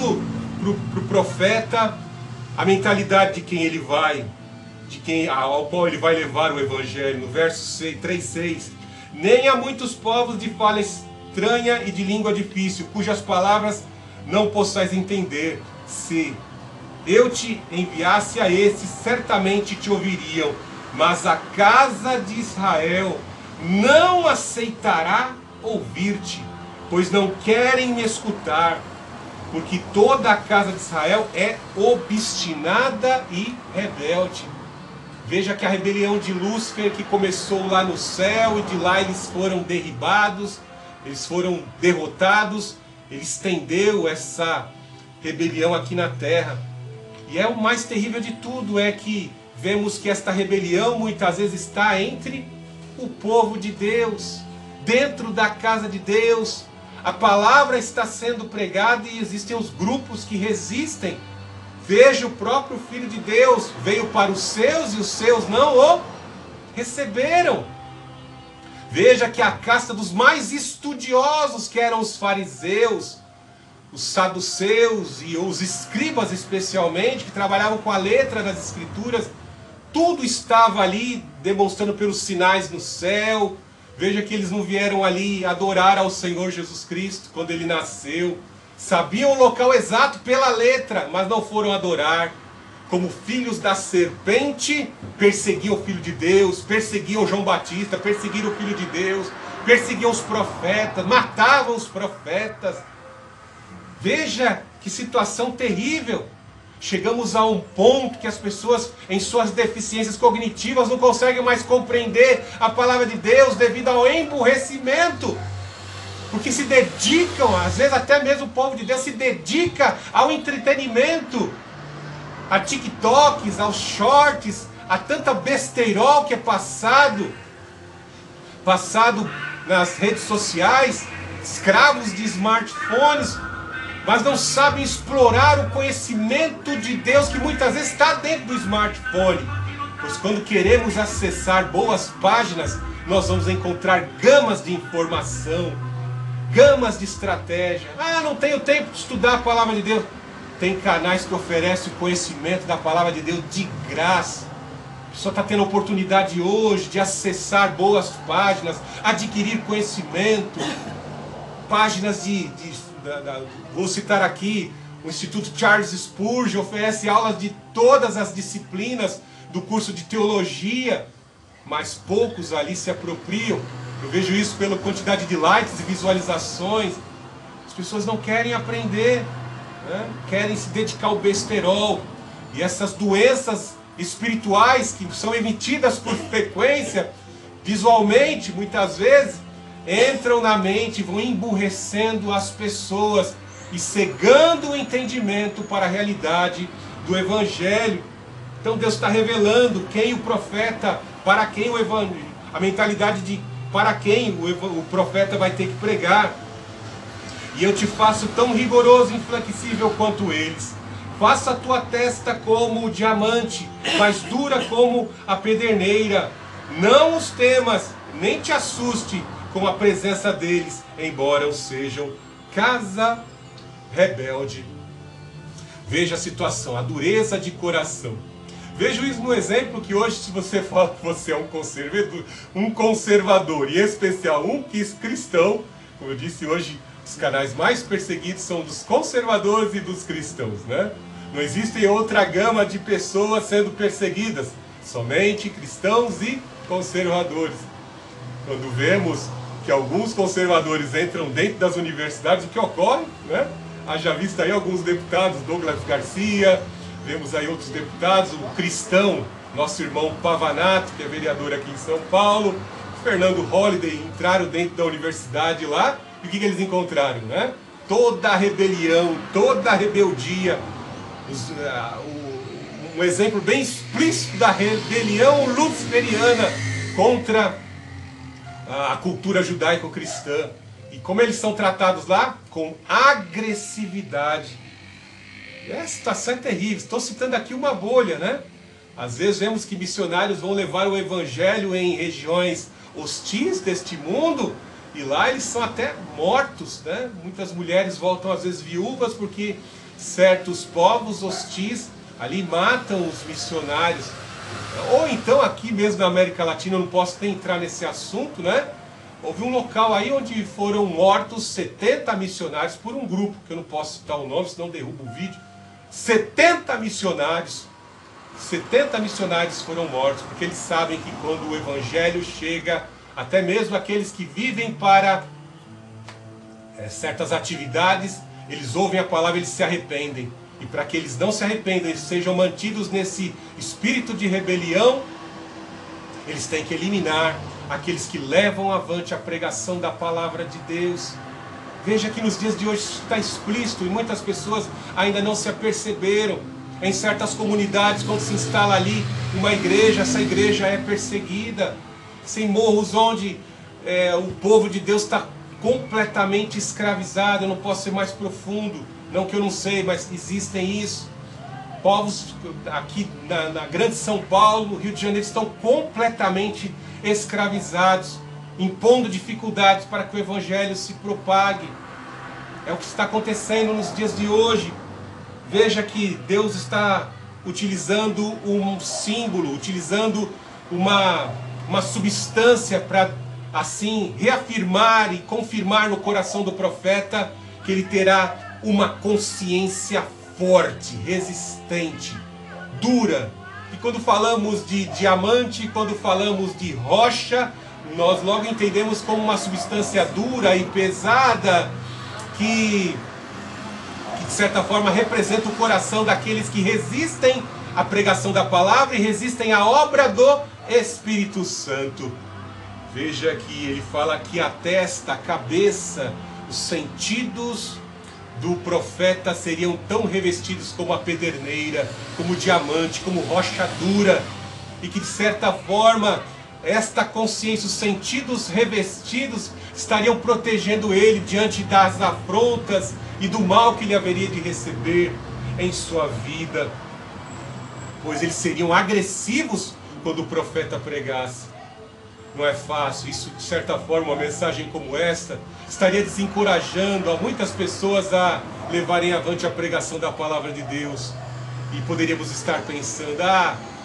mostrando para o profeta a mentalidade de quem ele vai, ao qual ele vai levar o evangelho. No verso 3:6, nem há muitos povos de fala estranha e de língua difícil, cujas palavras não possais entender. Se eu te enviasse a estes, certamente te ouviriam, mas a casa de Israel não aceitará ouvir-te, pois não querem me escutar, porque toda a casa de Israel é obstinada e rebelde. Veja que a rebelião de Lúcifer, que começou lá no céu, e de lá eles foram derribados, eles foram derrotados, ele estendeu essa rebelião aqui na terra. E é o mais terrível de tudo, é que vemos que esta rebelião muitas vezes está entre o povo de Deus, dentro da casa de Deus. A palavra está sendo pregada e existem os grupos que resistem. Veja, o próprio Filho de Deus veio para os seus e os seus não o receberam. Veja que a casta dos mais estudiosos, que eram os fariseus, os saduceus e os escribas especialmente, que trabalhavam com a letra das escrituras, tudo estava ali demonstrando pelos sinais no céu. Veja que eles não vieram ali adorar ao Senhor Jesus Cristo quando ele nasceu. Sabiam o local exato pela letra, mas não foram adorar. Como filhos da serpente, perseguiam o Filho de Deus, perseguiam João Batista, perseguiram o Filho de Deus, perseguiam os profetas, matavam os profetas. Veja que situação terrível. Chegamos a um ponto que as pessoas, em suas deficiências cognitivas, não conseguem mais compreender a palavra de Deus devido ao emburrecimento. Porque se dedicam, às vezes até mesmo o povo de Deus se dedica ao entretenimento, a TikToks, aos shorts, a tanta besteirol que é passado nas redes sociais, escravos de smartphones, mas não sabem explorar o conhecimento de Deus que muitas vezes está dentro do smartphone. Pois quando queremos acessar boas páginas, nós vamos encontrar gamas de informação, gamas de estratégia. Ah, não tenho tempo de estudar a palavra de Deus. Tem canais que oferecem o conhecimento da palavra de Deus de graça. A pessoa está tendo a oportunidade hoje de acessar boas páginas, adquirir conhecimento. Páginas vou citar aqui, o Instituto Charles Spurgeon oferece aulas de todas as disciplinas do curso de teologia, mas poucos ali se apropriam. Eu vejo isso pela quantidade de likes e visualizações. As pessoas não querem aprender, né? Querem se dedicar ao besterol. E essas doenças espirituais que são emitidas por frequência, visualmente, muitas vezes, entram na mente, vão emburrecendo as pessoas e cegando o entendimento para a realidade do Evangelho. Então Deus está revelando quem o profeta, para quem o Evangelho, a mentalidade de para quem o profeta vai ter que pregar. E eu te faço tão rigoroso e inflexível quanto eles. Faça a tua testa como o diamante, mas dura como a pederneira. Não os temas, nem te assuste com a presença deles, embora os sejam casa rebelde. Veja a situação, a dureza de coração. Vejo isso no exemplo que hoje, se você fala que você é um conservador, e em especial um cristão, como eu disse hoje, os canais mais perseguidos são dos conservadores e dos cristãos, né? Não existe outra gama de pessoas sendo perseguidas, somente cristãos e conservadores. Quando vemos que alguns conservadores entram dentro das universidades, o que ocorre, né? Haja visto aí alguns deputados, Douglas Garcia, vemos aí outros deputados, o cristão, nosso irmão Pavanato, que é vereador aqui em São Paulo, Fernando Holliday, entraram dentro da universidade lá, e o que eles encontraram, né? Toda a rebelião, toda a rebeldia, um exemplo bem explícito da rebelião luciferiana contra a cultura judaico-cristã. E como eles são tratados lá? Com agressividade. E a situação é terrível. Estou citando aqui uma bolha, né? Às vezes vemos que missionários vão levar o evangelho em regiões hostis deste mundo, e lá eles são até mortos, né? Muitas mulheres voltam às vezes viúvas porque certos povos hostis ali matam os missionários. Ou então aqui mesmo na América Latina, eu não posso nem entrar nesse assunto, né? Houve um local aí onde foram mortos 70 missionários por um grupo, que eu não posso citar o nome, senão derrubo o vídeo. 70 missionários foram mortos, porque eles sabem que quando o evangelho chega, até mesmo aqueles que vivem para certas atividades, eles ouvem a palavra, eles se arrependem. E para que eles não se arrependam, eles sejam mantidos nesse espírito de rebelião, eles têm que eliminar aqueles que levam avante a pregação da palavra de Deus. Veja que nos dias de hoje está explícito e muitas pessoas ainda não se aperceberam. Em certas comunidades, quando se instala ali uma igreja, essa igreja é perseguida. Em morros onde o povo de Deus está completamente escravizado. Eu não posso ser mais profundo, não que eu não sei, mas existem isso. Povos aqui na grande São Paulo, Rio de Janeiro, estão completamente escravizados, impondo dificuldades para que o evangelho se propague. É o que está acontecendo nos dias de hoje. Veja que Deus está utilizando um símbolo, utilizando uma substância para assim reafirmar e confirmar no coração do profeta que ele terá uma consciência forte, resistente, dura. E quando falamos de diamante, quando falamos de rocha, nós logo entendemos como uma substância dura e pesada que de certa forma representa o coração daqueles que resistem à pregação da palavra e resistem à obra do Espírito Santo. Veja que ele fala que a testa, a cabeça, os sentidos do profeta seriam tão revestidos como a pederneira, como diamante, como rocha dura, e que de certa forma esta consciência, os sentidos revestidos estariam protegendo ele diante das afrontas e do mal que ele haveria de receber em sua vida, pois eles seriam agressivos quando o profeta pregasse. Não é fácil, isso de certa forma, uma mensagem como esta estaria desencorajando a muitas pessoas a levarem avante a pregação da palavra de Deus. E poderíamos estar pensando,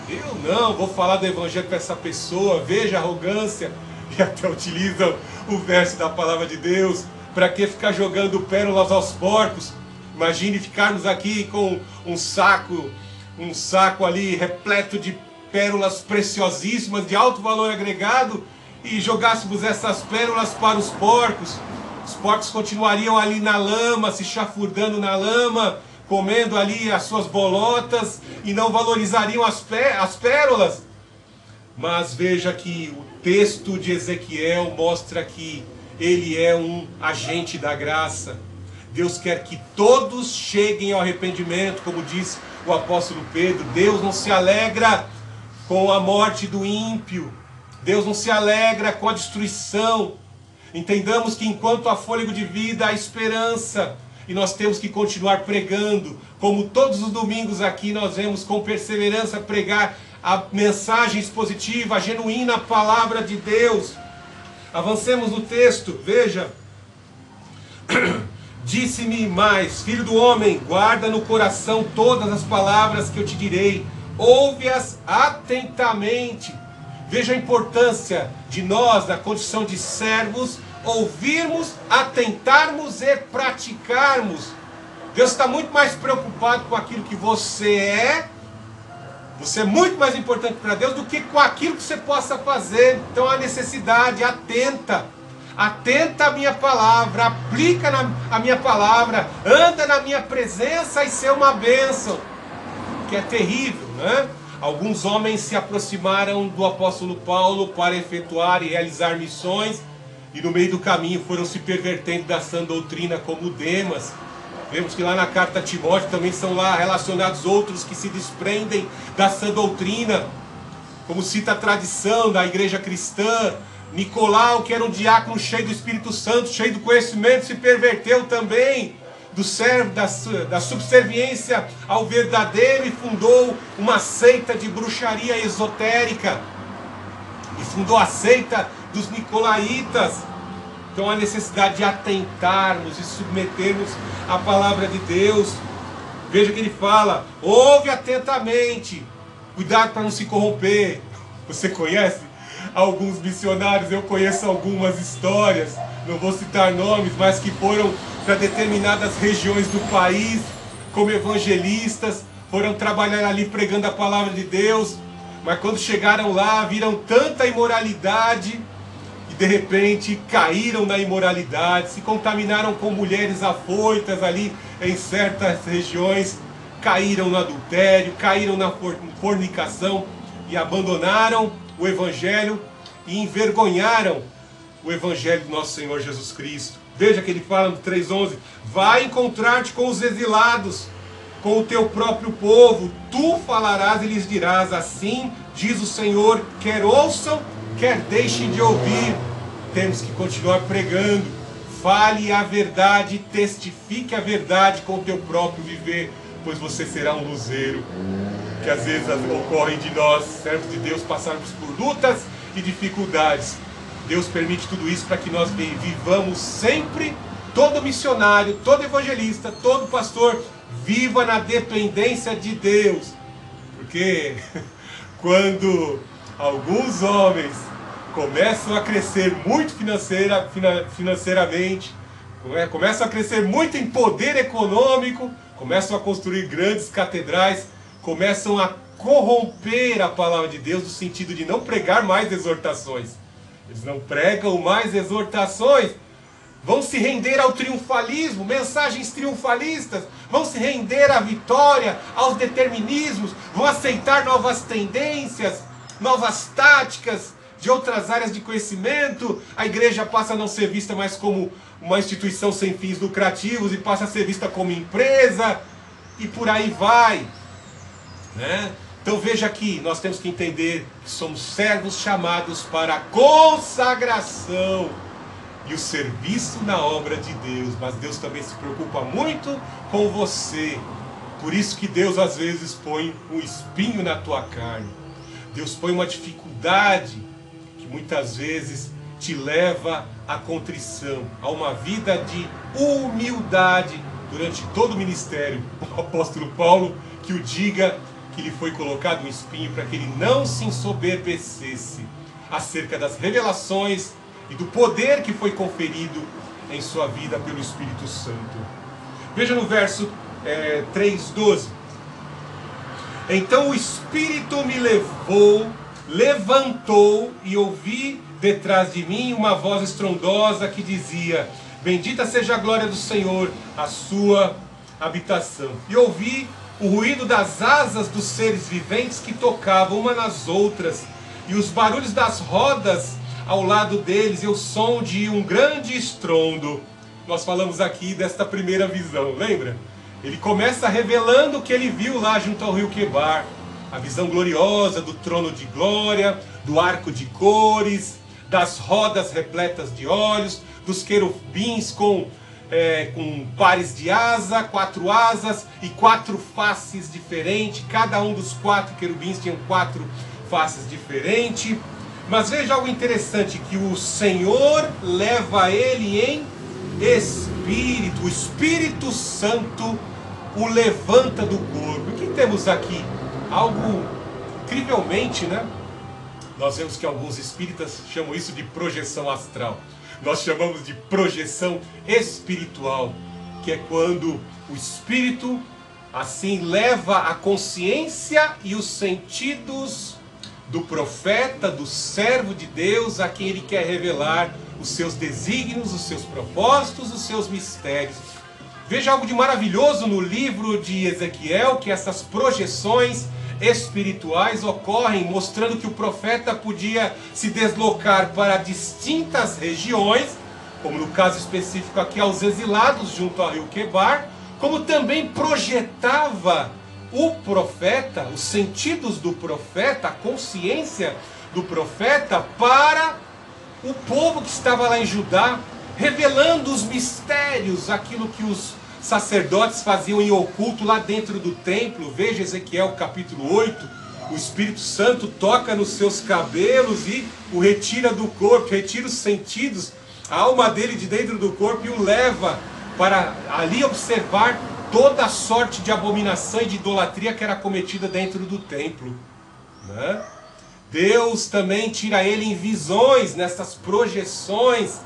eu não vou falar do evangelho para essa pessoa, veja a arrogância, e até utilizam o verso da palavra de Deus, para que ficar jogando pérolas aos porcos? Imagine ficarmos aqui com um saco ali repleto de pérolas preciosíssimas, de alto valor agregado, e jogássemos essas pérolas para os porcos. Os porcos continuariam ali na lama, se chafurdando na lama, comendo ali as suas bolotas, e não valorizariam as pérolas. Mas veja que o texto de Ezequiel mostra que ele é um agente da graça. Deus quer que todos cheguem ao arrependimento, como diz o apóstolo Pedro. Deus não se alegra com a morte do ímpio. Deus não se alegra com a destruição. Entendamos que enquanto há fôlego de vida, há esperança. E nós temos que continuar pregando. Como todos os domingos aqui nós vemos com perseverança pregar a mensagem expositiva, a genuína palavra de Deus. Avancemos no texto, veja. Disse-me mais, filho do homem, guarda no coração todas as palavras que eu te direi. Ouve-as atentamente. Veja a importância de nós, na condição de servos, ouvirmos, atentarmos e praticarmos. Deus está muito mais preocupado com aquilo que você é. Você é muito mais importante para Deus do que com aquilo que você possa fazer. Então a necessidade, atenta à minha palavra, aplica a minha palavra, anda na minha presença e ser uma bênção. Que é terrível, né? Alguns homens se aproximaram do apóstolo Paulo para efetuar e realizar missões, e no meio do caminho foram se pervertendo da sã doutrina, como Demas. Vemos que lá na carta a Timóteo também são lá relacionados outros que se desprendem da sã doutrina, como cita a tradição da igreja cristã. Nicolau, que era um diácono cheio do Espírito Santo, cheio do conhecimento, se perverteu também do servo, da subserviência ao verdadeiro, e fundou uma seita de bruxaria esotérica, e fundou a seita dos nicolaítas. Então a necessidade de atentarmos e submetermos à palavra de Deus. Veja que ele fala: ouve atentamente, cuidado para não se corromper. Você conhece alguns missionários? Eu conheço algumas histórias, não vou citar nomes, mas que foram para determinadas regiões do país como evangelistas, foram trabalhar ali pregando a palavra de Deus, mas quando chegaram lá viram tanta imoralidade e de repente caíram na imoralidade, se contaminaram com mulheres afoitas ali em certas regiões, caíram no adultério, caíram na fornicação e abandonaram o Evangelho e envergonharam o Evangelho do nosso Senhor Jesus Cristo. Veja que ele fala no 3,11: vai encontrar-te com os exilados, com o teu próprio povo, tu falarás e lhes dirás: assim diz o Senhor, quer ouçam, quer deixem de ouvir. Temos que continuar pregando. Fale a verdade, testifique a verdade com o teu próprio viver, pois você será um luzeiro. Que às vezes ocorrem de nós, servos de Deus, passarmos por lutas e dificuldades. Deus permite tudo isso para que nós vivamos sempre, todo missionário, todo evangelista, todo pastor, viva na dependência de Deus. Porque quando alguns homens começam a crescer muito financeiramente, começam a crescer muito em poder econômico, começam a construir grandes catedrais, começam a corromper a palavra de Deus no sentido de não pregar mais exortações. Eles não pregam mais exortações, vão se render ao triunfalismo, mensagens triunfalistas, vão se render à vitória, aos determinismos, vão aceitar novas tendências, novas táticas de outras áreas de conhecimento. A igreja passa a não ser vista mais como uma instituição sem fins lucrativos e passa a ser vista como empresa, e por aí vai, né? Então veja aqui, nós temos que entender que somos servos chamados para a consagração e o serviço na obra de Deus. Mas Deus também se preocupa muito com você. Por isso que Deus às vezes põe um espinho na tua carne. Deus põe uma dificuldade que muitas vezes te leva à contrição, a uma vida de humildade durante todo o ministério. O apóstolo Paulo que o diga, que lhe foi colocado um espinho para que ele não se ensoberbecesse acerca das revelações e do poder que foi conferido em sua vida pelo Espírito Santo. Veja no verso 3,12. Então o Espírito me levantou e ouvi detrás de mim uma voz estrondosa que dizia: bendita seja a glória do Senhor, a sua habitação. E ouvi o ruído das asas dos seres viventes que tocavam uma nas outras, e os barulhos das rodas ao lado deles, e o som de um grande estrondo. Nós falamos aqui desta primeira visão, lembra? Ele começa revelando o que ele viu lá junto ao rio Quebar, a visão gloriosa do trono de glória, do arco de cores, das rodas repletas de olhos, dos querubins com pares de asa, 4 asas e 4 faces diferentes. Cada um dos 4 querubins tinha 4 faces diferentes. Mas veja algo interessante, que o Senhor leva ele em espírito. O Espírito Santo o levanta do corpo. O que temos aqui? Algo incrivelmente, né? Nós vemos que alguns espíritas chamam isso de projeção astral. Nós chamamos de projeção espiritual, que é quando o Espírito assim leva a consciência e os sentidos do profeta, do servo de Deus, a quem ele quer revelar os seus desígnios, os seus propósitos, os seus mistérios. Veja algo de maravilhoso no livro de Ezequiel, que essas projeções espirituais ocorrem, mostrando que o profeta podia se deslocar para distintas regiões, como no caso específico aqui aos exilados junto ao rio Quebar, como também projetava o profeta, os sentidos do profeta, a consciência do profeta para o povo que estava lá em Judá, revelando os mistérios, aquilo que os sacerdotes faziam em oculto lá dentro do templo. Veja Ezequiel capítulo 8, o Espírito Santo toca nos seus cabelos e o retira do corpo, retira os sentidos, a alma dele de dentro do corpo e o leva para ali observar toda a sorte de abominação e de idolatria que era cometida dentro do templo, né? Deus também tira ele em visões, nessas projeções,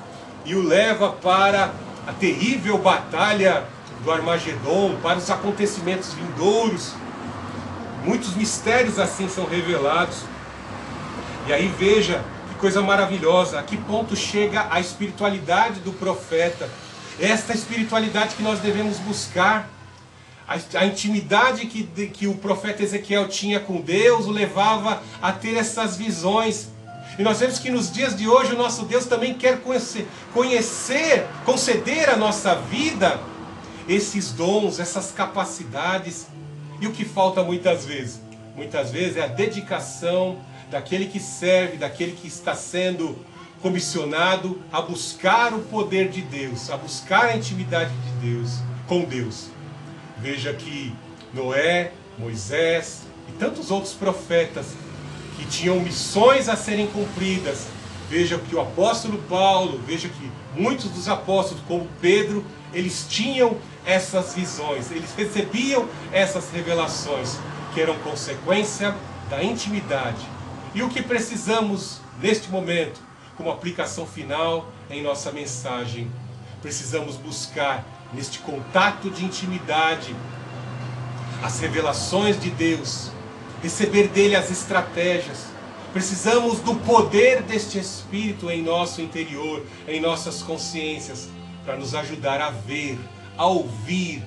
e o leva para a terrível batalha do Armagedon, para os acontecimentos vindouros. Muitos mistérios assim são revelados. E aí veja que coisa maravilhosa, a que ponto chega a espiritualidade do profeta. Esta espiritualidade que nós devemos buscar. A intimidade que o profeta Ezequiel tinha com Deus o levava a ter essas visões. E nós vemos que nos dias de hoje o nosso Deus também quer conceder à nossa vida esses dons, essas capacidades. E o que falta muitas vezes? Muitas vezes é a dedicação daquele que serve, daquele que está sendo comissionado a buscar o poder de Deus, a buscar a intimidade de Deus, com Deus. Veja que Noé, Moisés e tantos outros profetas que tinham missões a serem cumpridas. Veja que o apóstolo Paulo, veja que muitos dos apóstolos, como Pedro, eles tinham essas visões, eles recebiam essas revelações, que eram consequência da intimidade. E o que precisamos neste momento, como aplicação final em nossa mensagem? Precisamos buscar neste contato de intimidade as revelações de Deus, receber dele as estratégias. Precisamos do poder deste Espírito em nosso interior, em nossas consciências, para nos ajudar a ver, a ouvir,